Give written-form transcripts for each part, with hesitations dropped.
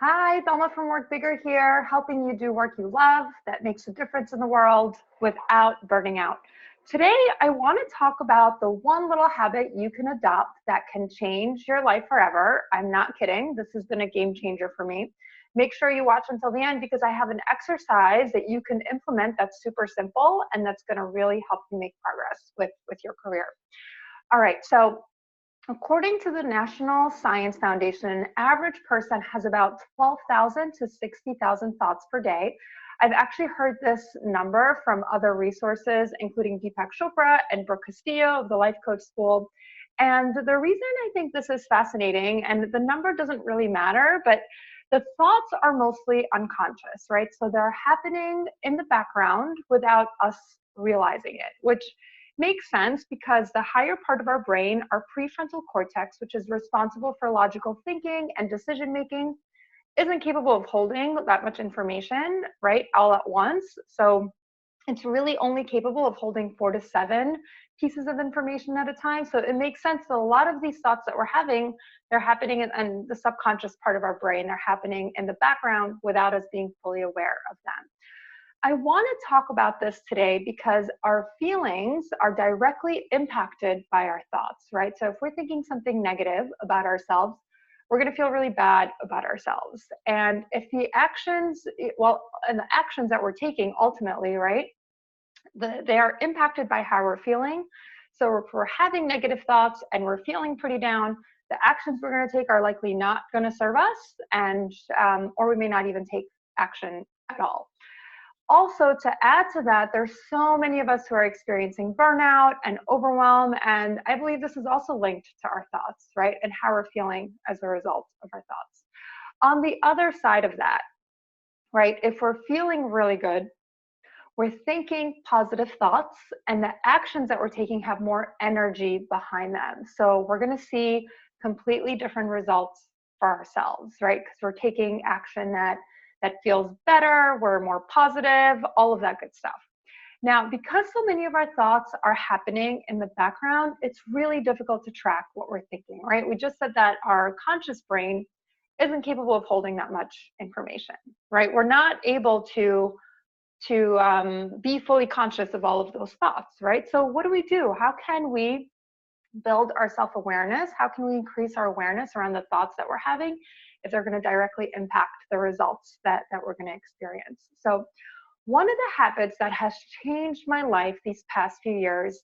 Hi, Thelma from Work Bigger here, helping you do work you love that makes a difference in the world without burning out. Today, I want to talk about the one little habit you can adopt that can change your life forever. I'm not kidding. This has been a game changer for me. Make sure you watch until the end because I have an exercise that you can implement that's super simple and that's going to really help you make progress with your career. All right, so according to the National Science Foundation, an average person has about 12,000 to 60,000 thoughts per day. I've actually heard this number from other resources, including Deepak Chopra and Brooke Castillo of the Life Coach School. And the reason I think this is fascinating, and the number doesn't really matter, but the thoughts are mostly unconscious, right? So they're happening in the background without us realizing it, which makes sense because the higher part of our brain, our prefrontal cortex, which is responsible for logical thinking and decision making, isn't capable of holding that much information, right, all at once. So it's really only capable of holding 4 to 7 pieces of information at a time. So it makes sense that a lot of these thoughts that we're having, they're happening in the subconscious part of our brain. They're happening in the background without us being fully aware of them. I want to talk about this today because our feelings are directly impacted by our thoughts, right? So if we're thinking something negative about ourselves, we're going to feel really bad about ourselves. And if the actions, and the actions that we're taking ultimately, right, they are impacted by how we're feeling. So if we're having negative thoughts and we're feeling pretty down, the actions we're going to take are likely not going to serve us, and or we may not even take action at all. Also, to add to that, there's so many of us who are experiencing burnout and overwhelm, and I believe this is also linked to our thoughts, right, and how we're feeling as a result of our thoughts. On the other side of that, right, if we're feeling really good, we're thinking positive thoughts, and the actions that we're taking have more energy behind them. So we're going to see completely different results for ourselves, right? Because we're taking action that feels better, we're more positive, all of that good stuff. Now, because so many of our thoughts are happening in the background, it's really difficult to track what we're thinking, right? We just said that our conscious brain isn't capable of holding that much information, right? We're not able to be fully conscious of all of those thoughts, right? So what do? How can we build our self-awareness? How can we increase our awareness around the thoughts that we're having if they're going to directly impact the results that we're going to experience? So one of the habits that has changed my life these past few years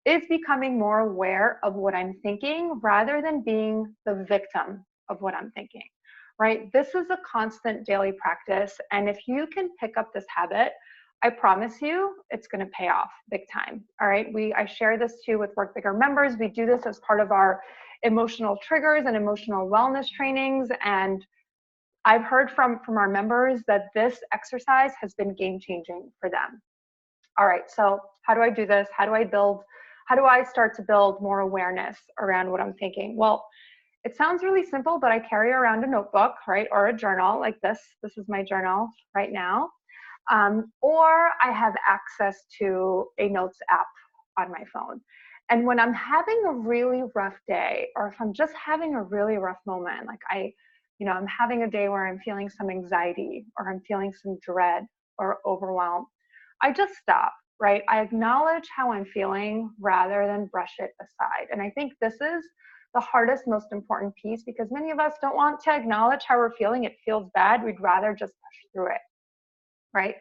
is becoming more aware of what I'm thinking rather than being the victim of what I'm thinking, right? This is a constant daily practice. And if you can pick up this habit, I promise you it's going to pay off big time. All right. I share this too with Work Bigger members. We do this as part of our emotional triggers and emotional wellness trainings. And I've heard from our members that this exercise has been game changing for them. All right. So how do I do this? How do I start to build more awareness around what I'm thinking? Well, it sounds really simple, but I carry around a notebook, right? Or a journal like this. This is my journal right now. Or I have access to a notes app on my phone. And when I'm having a really rough day, or if I'm just having a really rough moment, like I'm having a day where I'm feeling some anxiety or I'm feeling some dread or overwhelm, I just stop, right? I acknowledge how I'm feeling rather than brush it aside. And I think this is the hardest, most important piece because many of us don't want to acknowledge how we're feeling. It feels bad. We'd rather just push through it, right?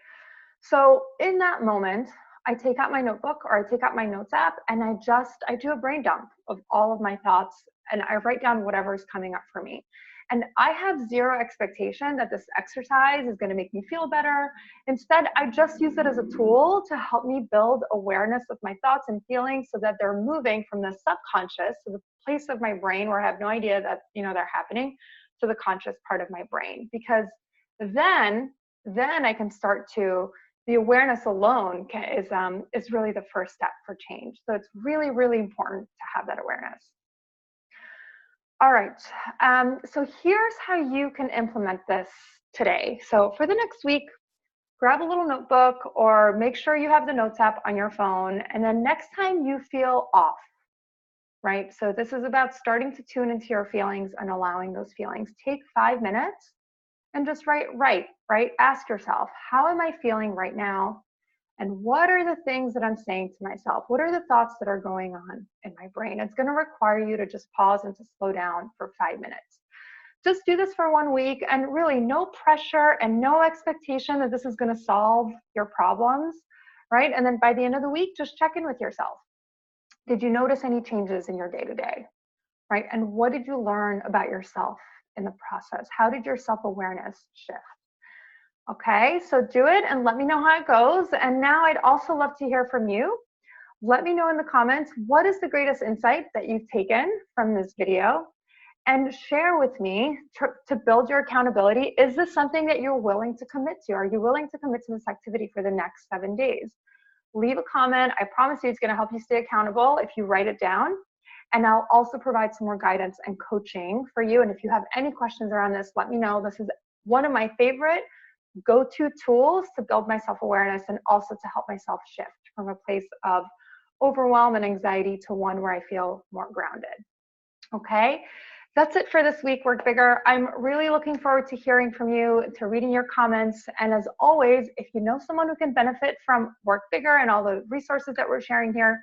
So in that moment, I take out my notebook or I take out my notes app and I do a brain dump of all of my thoughts and I write down whatever is coming up for me. And I have zero expectation that this exercise is going to make me feel better. Instead, I just use it as a tool to help me build awareness of my thoughts and feelings so that they're moving from the subconscious, so the place of my brain where I have no idea that they're happening, to the conscious part of my brain. Because then I can start to the awareness alone is really the first step for change. So it's really, really important to have that awareness. All right, so here's how you can implement this today. So for the next week, grab a little notebook or make sure you have the notes app on your phone. And then next time you feel off, right? So this is about starting to tune into your feelings and allowing those feelings. Take 5 minutes and just write, right? Ask yourself, how am I feeling right now? And what are the things that I'm saying to myself? What are the thoughts that are going on in my brain? It's going to require you to just pause and to slow down for 5 minutes. Just do this for 1 week, and really no pressure and no expectation that this is going to solve your problems, right? And then by the end of the week, just check in with yourself. Did you notice any changes in your day-to-day, right? And what did you learn about yourself in the process? How did your self-awareness shift? Okay, so do it and let me know how it goes. And now I'd also love to hear from you. Let me know in the comments, what is the greatest insight that you've taken from this video? And share with me to build your accountability. Is this something that you're willing to commit to? Are you willing to commit to this activity for the next 7 days? Leave a comment. I promise you it's going to help you stay accountable if you write it down. And I'll also provide some more guidance and coaching for you. And if you have any questions around this, let me know. This is one of my favorite go-to tools to build my self-awareness and also to help myself shift from a place of overwhelm and anxiety to one where I feel more grounded. Okay, that's it for this week, Work Bigger. I'm really looking forward to hearing from you, to reading your comments. And as always, if you know someone who can benefit from Work Bigger and all the resources that we're sharing here,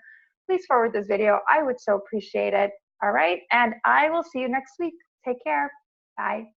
please forward this video. I would so appreciate it. All right, and I will see you next week. Take care. Bye.